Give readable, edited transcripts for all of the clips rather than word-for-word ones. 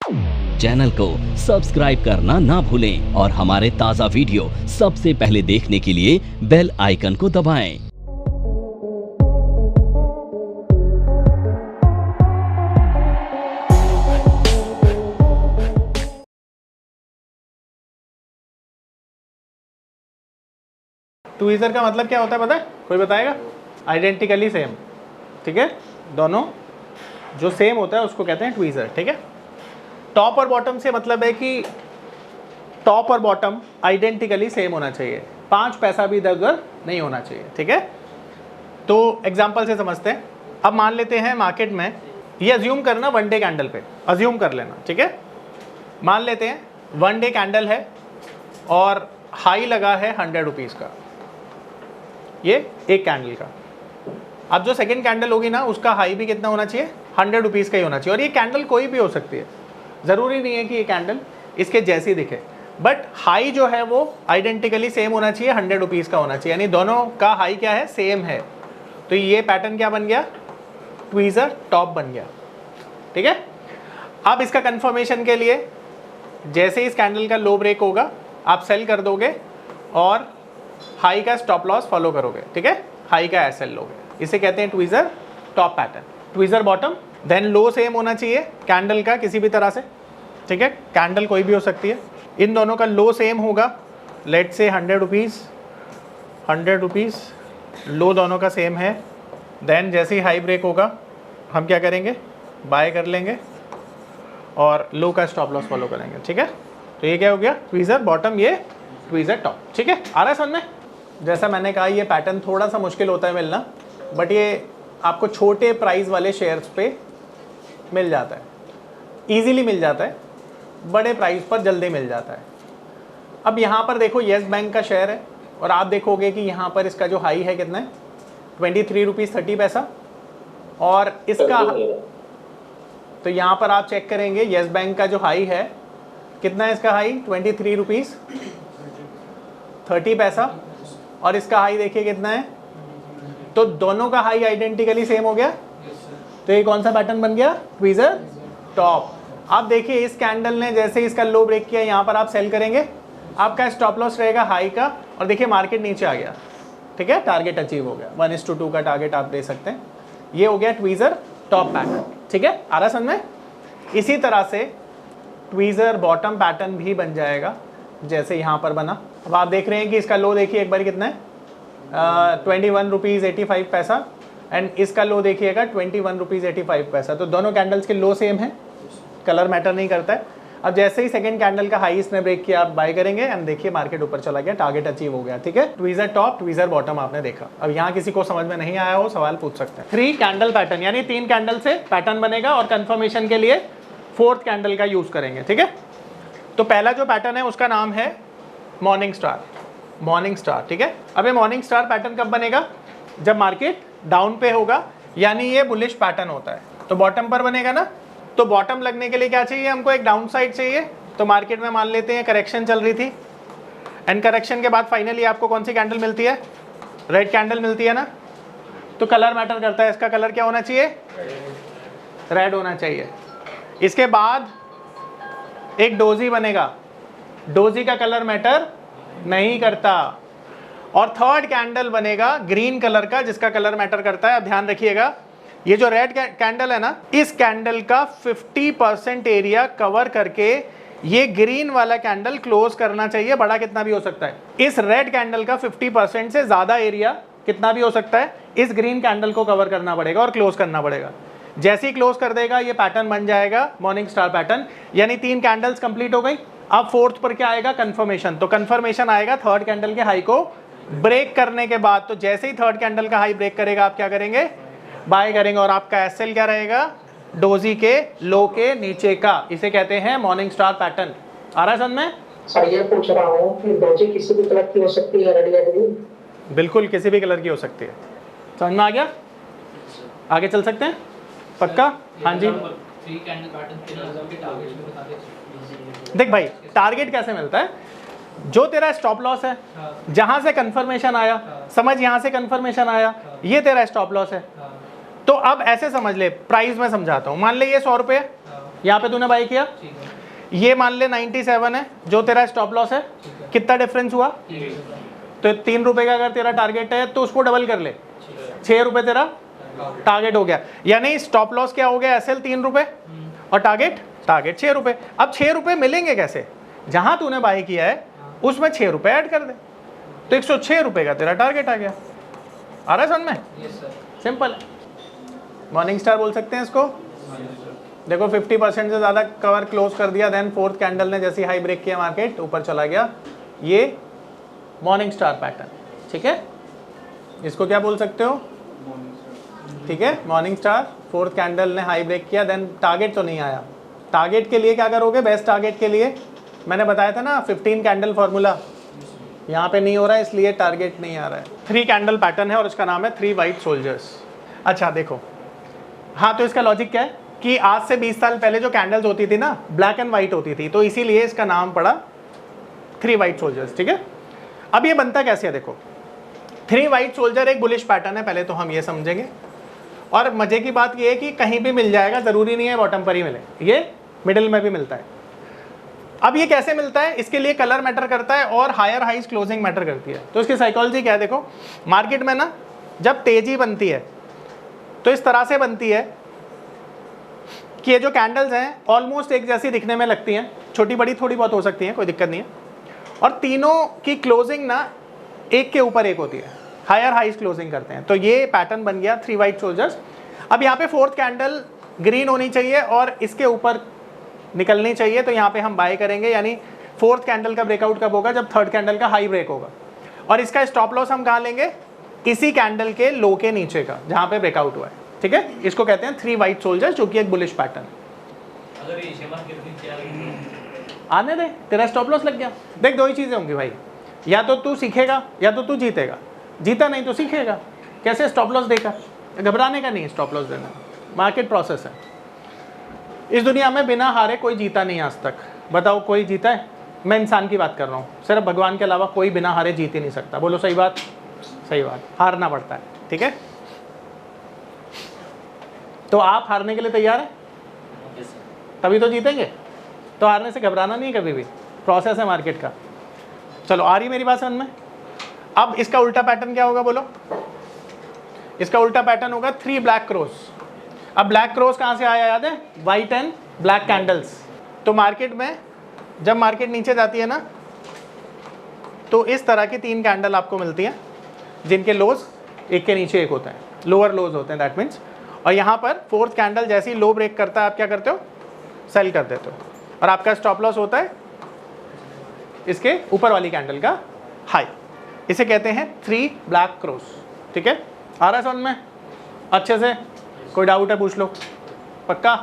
Channel को subscribe करना ना भूलें और हमारे ताज़ा वीडियो सबसे पहले देखने के लिए बेल आइकन को दबाएं। ट्वीज़र का मतलब क्या होता है पता है? कोई बताएगा? आइडेंटिकली सेम, ठीक है, दोनों जो सेम होता है उसको कहते हैं ट्वीज़र, ठीक है। टॉप और बॉटम से मतलब है कि टॉप और बॉटम आइडेंटिकली सेम होना चाहिए, 5 पैसा भी इधर उधर नहीं होना चाहिए, ठीक है। तो एग्जांपल से समझते हैं। अब मान लेते हैं मार्केट में, ये अज्यूम करना वन डे कैंडल पे अज्यूम कर लेना, ठीक है। मान लेते हैं वन डे कैंडल है और हाई लगा है 100 रुपीज़ का, ये एक कैंडल का। अब जो सेकंड कैंडल होगी ना, उसका हाई भी कितना होना चाहिए? 100 रुपीज़ का ही होना चाहिए। और ये कैंडल कोई भी हो सकती है, ज़रूरी नहीं है कि ये कैंडल इसके जैसी दिखे, बट हाई जो है वो आइडेंटिकली सेम होना चाहिए, 100 रुपीज़ का होना चाहिए, यानी दोनों का हाई क्या है? सेम है। तो ये पैटर्न क्या बन गया? ट्वीज़र टॉप बन गया, ठीक है। अब इसका कंफर्मेशन के लिए जैसे इस कैंडल का लो ब्रेक होगा आप सेल कर दोगे और हाई का स्टॉप लॉस फॉलो करोगे, ठीक है, हाई का एसएल लोगे। इसे कहते हैं tweezer top pattern. Tweezer bottom, then low same होना चाहिए कैंडल का किसी भी तरह से, ठीक है, कैंडल कोई भी हो सकती है। इन दोनों का लो सेम होगा, लेट से 100 रुपीज़, 100 रुपीज़, लो दोनों का सेम है। देन जैसे ही हाई ब्रेक होगा हम क्या करेंगे? बाय कर लेंगे और लो का स्टॉप लॉस फॉलो करेंगे, ठीक है। तो ये क्या हो गया? ट्वीज़र बॉटम, ये ट्वीज़र टॉप, ठीक है। आ रहा है समझ में? जैसा मैंने कहा ये पैटर्न थोड़ा सा मुश्किल होता है मिलना, बट ये आपको छोटे प्राइस वाले शेयर्स पे मिल जाता है, इजीली मिल जाता है, बड़े प्राइस पर जल्दी मिल जाता है। अब यहाँ पर देखो येस बैंक का शेयर है और आप देखोगे कि यहाँ पर इसका जो हाई है कितना है? 23 रुपीज़ 30 पैसा। और इसका तो यहाँ पर आप चेक करेंगे येस बैंक का जो हाई है कितना है? इसका हाई 23 रुपीज़ 30 पैसा और इसका हाई देखिए कितना है। तो दोनों का हाई आइडेंटिकली सेम हो गया, तो ये कौन सा पैटर्न बन गया? Tweezer top. अब देखिए इस कैंडल ने जैसे इसका लो ब्रेक किया, यहाँ पर आप सेल करेंगे, आपका स्टॉप लॉस रहेगा हाई का और देखिए मार्केट नीचे आ गया, ठीक है, टारगेट अचीव हो गया, 1:2 का टारगेट आप दे सकते हैं। ये हो गया ट्वीज़र टॉप पैटर्न, ठीक है, आ रहा समझ में? इसी तरह से ट्वीज़र बॉटम पैटर्न भी बन जाएगा जैसे यहाँ पर बना। अब आप देख रहे हैं कि इसका लो देखिए एक बार कितना है? 21 रुपीज़ 85 पैसा एंड इसका लो देखिएगा 21 रुपीज़ 85 पैसा। तो दोनों कैंडल्स के लो सेम है, कलर मैटर नहीं करता है। अब जैसे ही सेकंड कैंडल का हाई इसने ब्रेक किया आप बाय करेंगे एंड देखिए मार्केट ऊपर चला गया, टारगेट अचीव हो गया, ठीक है। ट्वीज़र टॉप ट्वीज़र बॉटम आपने देखा। अब यहाँ किसी को समझ में नहीं आया हो सवाल पूछ सकते हैं। 3 कैंडल पैटर्न, यानी 3 कैंडल से पैटर्न बनेगा और कंफर्मेशन के लिए 4th कैंडल का यूज करेंगे, ठीक है। तो पहला जो पैटर्न है उसका नाम है मॉर्निंग स्टार, मॉर्निंग स्टार, ठीक है। अब ये मॉर्निंग स्टार पैटर्न कब बनेगा? जब मार्केट डाउन पे होगा, यानी ये बुलिश पैटर्न होता है। तो बॉटम पर बनेगा ना, तो बॉटम लगने के लिए क्या चाहिए हमको? एक डाउन साइड चाहिए। तो मार्केट में मान लेते हैं करेक्शन चल रही थी एंड करेक्शन के बाद फाइनली आपको कौन सी कैंडल मिलती है? रेड कैंडल मिलती है ना। तो कलर मैटर करता है, इसका कलर क्या होना चाहिए? रेड होना चाहिए। इसके बाद एक डोजी बनेगा, डोजी का कलर मैटर नहीं करता। और 3rd कैंडल बनेगा ग्रीन कलर का, जिसका कलर मैटर करता है। अब ध्यान रखिएगा, ये जो रेड कैंडल है ना, इस कैंडल का 50% एरिया कवर करके ये ग्रीन वाला कैंडल क्लोज करना चाहिए, बड़ा कितना भी हो सकता है। इस रेड कैंडल का 50% से ज्यादा एरिया कितना भी हो सकता है, इस ग्रीन कैंडल को कवर करना पड़ेगा और क्लोज करना पड़ेगा। जैसे ही क्लोज कर देगा ये पैटर्न बन जाएगा मॉर्निंग स्टार पैटर्न, यानी 3 कैंडल्स कंप्लीट हो गई। अब 4th पर क्या आएगा? कंफर्मेशन। तो कंफर्मेशन आएगा 3rd कैंडल के हाई को ब्रेक करने के बाद। तो जैसे ही 3rd कैंडल का हाई ब्रेक करेगा आप क्या करेंगे? बाय करेंगे और आपका एसएल क्या रहेगा? डोजी के लो के नीचे का। इसे कहते हैं मॉर्निंग स्टार पैटर्न। आ रहा है समझ में? सर ये पूछ रहा हूँ कि डोजी किसी भी कलर की हो सकती है? रेड या ग्रीन? बिल्कुल किसी भी कलर की हो सकती है। समझ में आ गया? आगे चल सकते हैं? पक्का? हाँ जी। देख भाई, टारगेट कैसे मिलता है? जो तेरा स्टॉप लॉस है, जहां से कंफर्मेशन आया, समझ, यहां से कंफर्मेशन आया, ये तेरा स्टॉप लॉस है। तो अब ऐसे समझ ले, प्राइस में समझाता हूं। मान ले ये 100 रुपये, यहाँ पे तूने बाई किया, ये मान ले 97 है जो तेरा स्टॉप लॉस है, कितना डिफरेंस हुआ, तो 3 रुपए का अगर तेरा टारगेट है तो उसको डबल कर ले, 6 रुपए तेरा टारगेट हो गया। यानी स्टॉप लॉस क्या हो गया, एसएल 3 रुपए और टारगेट 6 रुपए। अब 6 रुपए मिलेंगे कैसे, जहां तूने बाय किया है उसमें 6 रुपए ऐड कर दे, तो 106 रुपए का तेरा टारगेट आ गया। आ रहा है समझ में? सिंपल है। मॉर्निंग स्टार बोल सकते हैं इसको। देखो 50% से ज़्यादा कवर क्लोज कर दिया, देन फोर्थ कैंडल ने जैसी हाई ब्रेक किया मार्केट ऊपर चला गया, ये मॉर्निंग स्टार पैटर्न, ठीक है। इसको क्या बोल सकते हो, ठीक है, मॉर्निंग स्टार। फोर्थ कैंडल ने हाई ब्रेक किया, देन टारगेट तो नहीं आया। टारगेट के लिए क्या करोगे, बेस्ट टारगेट के लिए मैंने बताया था ना 15 कैंडल फॉर्मूला, यहाँ पे नहीं हो रहा है इसलिए टारगेट नहीं आ रहा है। 3 कैंडल पैटर्न है और इसका नाम है 3 वाइट सोल्जर्स। अच्छा देखो, हाँ तो इसका लॉजिक क्या है कि आज से 20 साल पहले जो कैंडल्स होती थी ना ब्लैक एंड वाइट होती थी, तो इसीलिए इसका नाम पड़ा 3 वाइट सोल्जर्स, ठीक है। अब ये बनता कैसे है, देखो 3 वाइट सोल्जर एक बुलिश पैटर्न है, पहले तो हम ये समझेंगे। और मजे की बात ये है कि कहीं भी मिल जाएगा, जरूरी नहीं है बॉटम पर ही मिले, ये मिडिल में भी मिलता है। अब ये कैसे मिलता है, इसके लिए कलर मैटर करता है और हायर हाइज क्लोजिंग मैटर करती है। तो इसकी साइकोलॉजी क्या है, देखो मार्केट में ना जब तेजी बनती है तो इस तरह से बनती है कि ये जो कैंडल्स हैं ऑलमोस्ट एक जैसी दिखने में लगती हैं, छोटी बड़ी थोड़ी बहुत हो सकती हैं, कोई दिक्कत नहीं है, और तीनों की क्लोजिंग ना एक के ऊपर एक होती है, हायर हाइज क्लोजिंग करते हैं। तो ये पैटर्न बन गया 3 वाइट सोल्जर्स। अब यहाँ पे फोर्थ कैंडल ग्रीन होनी चाहिए और इसके ऊपर निकलनी चाहिए, तो यहाँ पे हम बाय करेंगे, यानी फोर्थ कैंडल का ब्रेकआउट कब होगा, जब थर्ड कैंडल का हाई ब्रेक होगा। और इसका स्टॉप लॉस हम कहाँ लेंगे, इसी कैंडल के लो के नीचे का जहाँ पे ब्रेकआउट हुआ है, ठीक है। इसको कहते हैं 3 वाइट सोल्जर्स, जो कि एक बुलिश पैटर्न है। अगर ये शेमा आने दे, तेरा स्टॉप लॉस लग गया। देख 2 ही चीजें होंगी भाई, या तो तू सीखेगा या तो तू जीतेगा, जीता नहीं तो सीखेगा। कैसे, स्टॉप लॉस देकर, घबराने का नहीं है स्टॉप लॉस देना, मार्केट प्रोसेस है। इस दुनिया में बिना हारे कोई जीता नहीं आज तक, बताओ कोई जीता है? मैं इंसान की बात कर रहा हूँ, सिर्फ भगवान के अलावा कोई बिना हारे जीत ही नहीं सकता। बोलो सही बात, सही बात, हारना पड़ता है, ठीक है। तो आप हारने के लिए तैयार हैं, तभी तो जीतेंगे। तो हारने से घबराना नहीं कभी भी, प्रोसेस है मार्केट का। चलो आ रही मेरी बात समझ में। अब इसका उल्टा पैटर्न क्या होगा बोलो, इसका उल्टा पैटर्न होगा 3 ब्लैक क्रॉस। अब ब्लैक क्रॉस कहाँ से आया याद है, वाइट एंड ब्लैक कैंडल्स। तो मार्केट में जब मार्केट नीचे जाती है ना, तो इस तरह की 3 कैंडल आपको मिलती हैं, जिनके लोज एक के नीचे एक होते हैं, लोअर लोज होते हैं, दैट मीन्स। और यहाँ पर फोर्थ कैंडल जैसे ही लो ब्रेक करता है, आप क्या करते हो, सेल कर देते हो, और आपका स्टॉप लॉस होता है इसके ऊपर वाली कैंडल का हाई। इसे कहते हैं 3 ब्लैक क्रॉस, ठीक है। आ रहा है समझ में अच्छे से, कोई डाउट है पूछ लो, पक्का।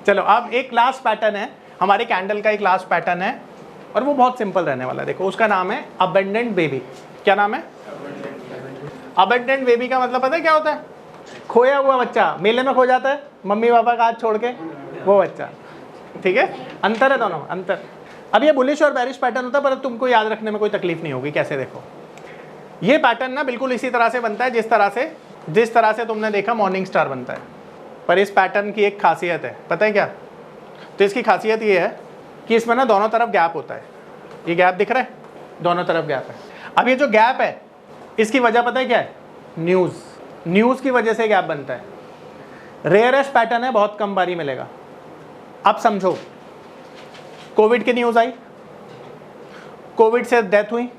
चलो अब एक लास्ट पैटर्न है हमारे कैंडल का, एक लास्ट पैटर्न है और वो बहुत सिंपल रहने वाला है। देखो उसका नाम है अबंडेंट बेबी। क्या नाम है, अबंडेंट बेबी का मतलब पता है क्या होता है, खोया हुआ बच्चा, मेले में खो जाता है मम्मी पापा का हाथ छोड़ के, वो बच्चा, ठीक है। अंतर है दोनों, अंतर। अब ये बुलिश और बेरिश पैटर्न होता है, पर तुमको याद रखने में कोई तकलीफ नहीं होगी। कैसे, देखो ये पैटर्न ना बिल्कुल इसी तरह से बनता है जिस तरह से तुमने देखा मॉर्निंग स्टार बनता है। पर इस पैटर्न की एक खासियत है, पता है क्या? तो इसकी खासियत ये है कि इसमें ना दोनों तरफ गैप होता है। ये गैप दिख रहा है, दोनों तरफ गैप है। अब ये जो गैप है इसकी वजह पता है क्या है, न्यूज़ की वजह से गैप बनता है। रेयरेस्ट पैटर्न है, बहुत कम बारी मिलेगा। अब समझो, कोविड की न्यूज़ आई, कोविड से डेथ हुई,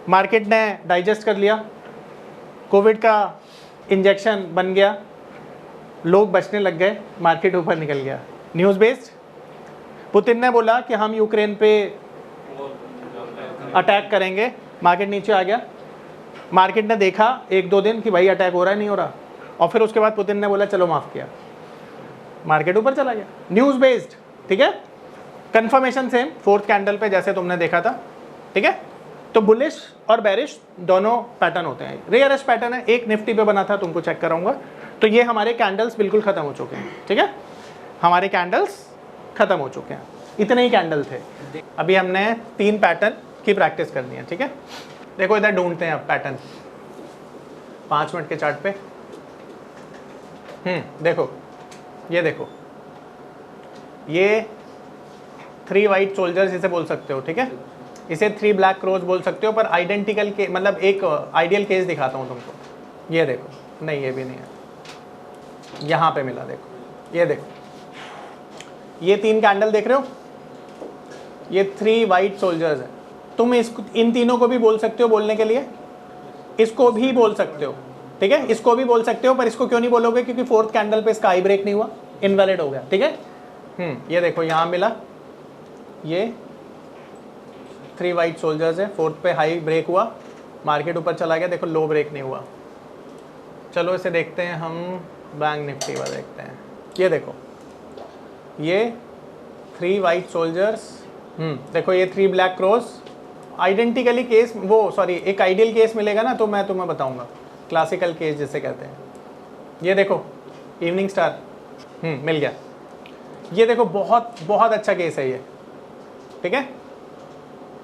मार्केट ने डाइजेस्ट कर लिया, कोविड का इंजेक्शन बन गया, लोग बचने लग गए, मार्केट ऊपर निकल गया। न्यूज़ बेस्ड, पुतिन ने बोला कि हम यूक्रेन पे अटैक करेंगे, मार्केट नीचे आ गया। मार्केट ने देखा 1-2 दिन कि भाई अटैक हो रहा है, नहीं हो रहा, और फिर उसके बाद पुतिन ने बोला चलो माफ़ किया, मार्केट ऊपर चला गया। न्यूज़ बेस्ड, ठीक है। कंफर्मेशन सेम फोर्थ कैंडल पे जैसे तुमने देखा था, ठीक है। तो बुलिश और बेरिश दोनों पैटर्न होते हैं। रेयरेस्ट पैटर्न है, एक निफ्टी पे बना था, तुमको चेक कराऊंगा। तो ये हमारे कैंडल्स बिल्कुल ख़त्म हो चुके हैं, ठीक है। हमारे कैंडल्स ख़त्म हो चुके हैं, इतने ही कैंडल थे। अभी हमने 3 पैटर्न की प्रैक्टिस करनी है, ठीक है। देखो इधर ढूंढते हैं अब पैटर्न 5 मिनट के चार्ट पे। देखो, ये देखो, ये 3 वाइट सोल्जर्स इसे बोल सकते हो, ठीक है। इसे 3 ब्लैक क्रोज बोल सकते हो, पर आइडेंटिकल के मतलब एक आइडियल केस दिखाता हूँ तुमको। ये देखो, नहीं ये भी नहीं है, यहाँ पे मिला, देखो ये देखो, ये 3 कैंडल देख रहे हो, ये 3 वाइट सोल्जर्स है। तुम इन तीनों को भी बोल सकते हो बोलने के लिए, इसको भी बोल सकते हो, ठीक है, इसको भी बोल सकते हो, पर इसको क्यों नहीं बोलोगे, क्योंकि 4th कैंडल पे इसका आई ब्रेक नहीं हुआ, इनवैलिड हो गया, ठीक है। ये देखो यहाँ मिला, ये 3 वाइट सोल्जर्स है, 4th पे हाई ब्रेक हुआ, मार्केट ऊपर चला गया, देखो लो ब्रेक नहीं हुआ। चलो इसे देखते हैं हम, बैंक निफ्टी वाला देखते हैं। ये देखो, ये 3 वाइट सोल्जर्स, देखो ये 3 ब्लैक क्रॉस, आइडेंटिकली केस, वो सॉरी एक आइडियल केस मिलेगा ना तो मैं तुम्हें बताऊंगा, क्लासिकल केस जिसे कहते हैं। ये देखो इवनिंग स्टार, मिल गया। ये देखो बहुत बहुत अच्छा केस है ये, ठीक है।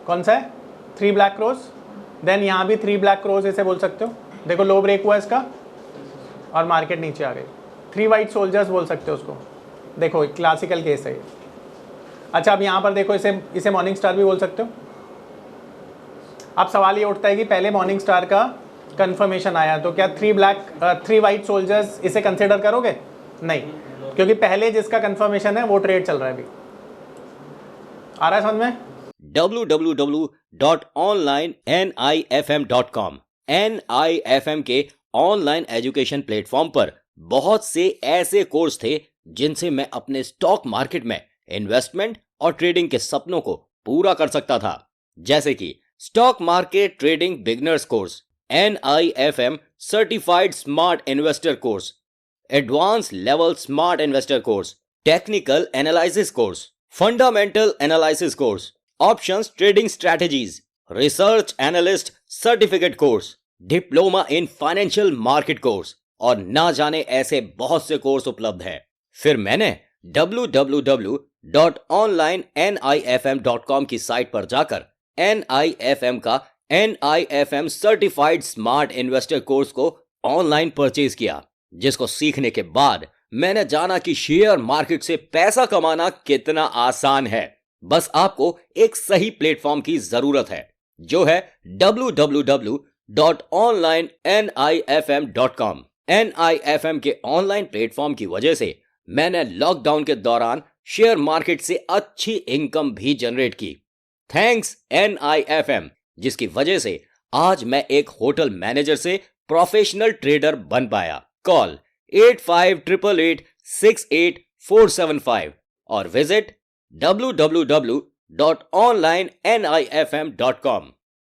कौन सा है? 3 ब्लैक क्रॉस, देन यहाँ भी 3 ब्लैक क्रॉस इसे बोल सकते हो, देखो लो ब्रेक हुआ इसका और मार्केट नीचे आ गई। 3 वाइट सोल्जर्स बोल सकते हो उसको, देखो क्लासिकल केस है ये। अच्छा अब यहाँ पर देखो, इसे मॉर्निंग स्टार भी बोल सकते हो। अब सवाल ये उठता है कि पहले मॉर्निंग स्टार का कंफर्मेशन आया तो क्या 3 वाइट सोल्जर्स इसे कंसिडर करोगे? नहीं, क्योंकि पहले जिसका कंफर्मेशन है वो ट्रेड चल रहा है अभी। आ रहा है समझ में? www.onlinenifm.com NIFM के ऑनलाइन एजुकेशन प्लेटफॉर्म पर बहुत से ऐसे कोर्स थे जिनसे मैं अपने स्टॉक मार्केट में इन्वेस्टमेंट और ट्रेडिंग के सपनों को पूरा कर सकता था, जैसे कि stock market trading beginners course, NIFM certified smart investor course, advance level smart investor course, technical analysis course, fundamental analysis course, options trading strategies, research analyst certificate course, diploma in financial market course और ना जाने ऐसे बहुत से course उपलब्ध हैं। फिर मैंने www.onlinenifm.com की साइट पर जाकर NIFM का NIFM certified smart investor course को ऑनलाइन परचेज किया, जिसको सीखने के बाद मैंने जाना कि शेयर मार्केट से पैसा कमाना कितना आसान है। बस आपको एक सही प्लेटफॉर्म की जरूरत है, जो है www.onlinenifm.com। NIFM के ऑनलाइन प्लेटफॉर्म की वजह से मैंने लॉकडाउन के दौरान शेयर मार्केट से अच्छी इनकम भी जनरेट की। थैंक्स NIFM, जिसकी वजह से आज मैं एक होटल मैनेजर से प्रोफेशनल ट्रेडर बन पाया। कॉल 8588868475 और विजिट www.onlinenifm.com।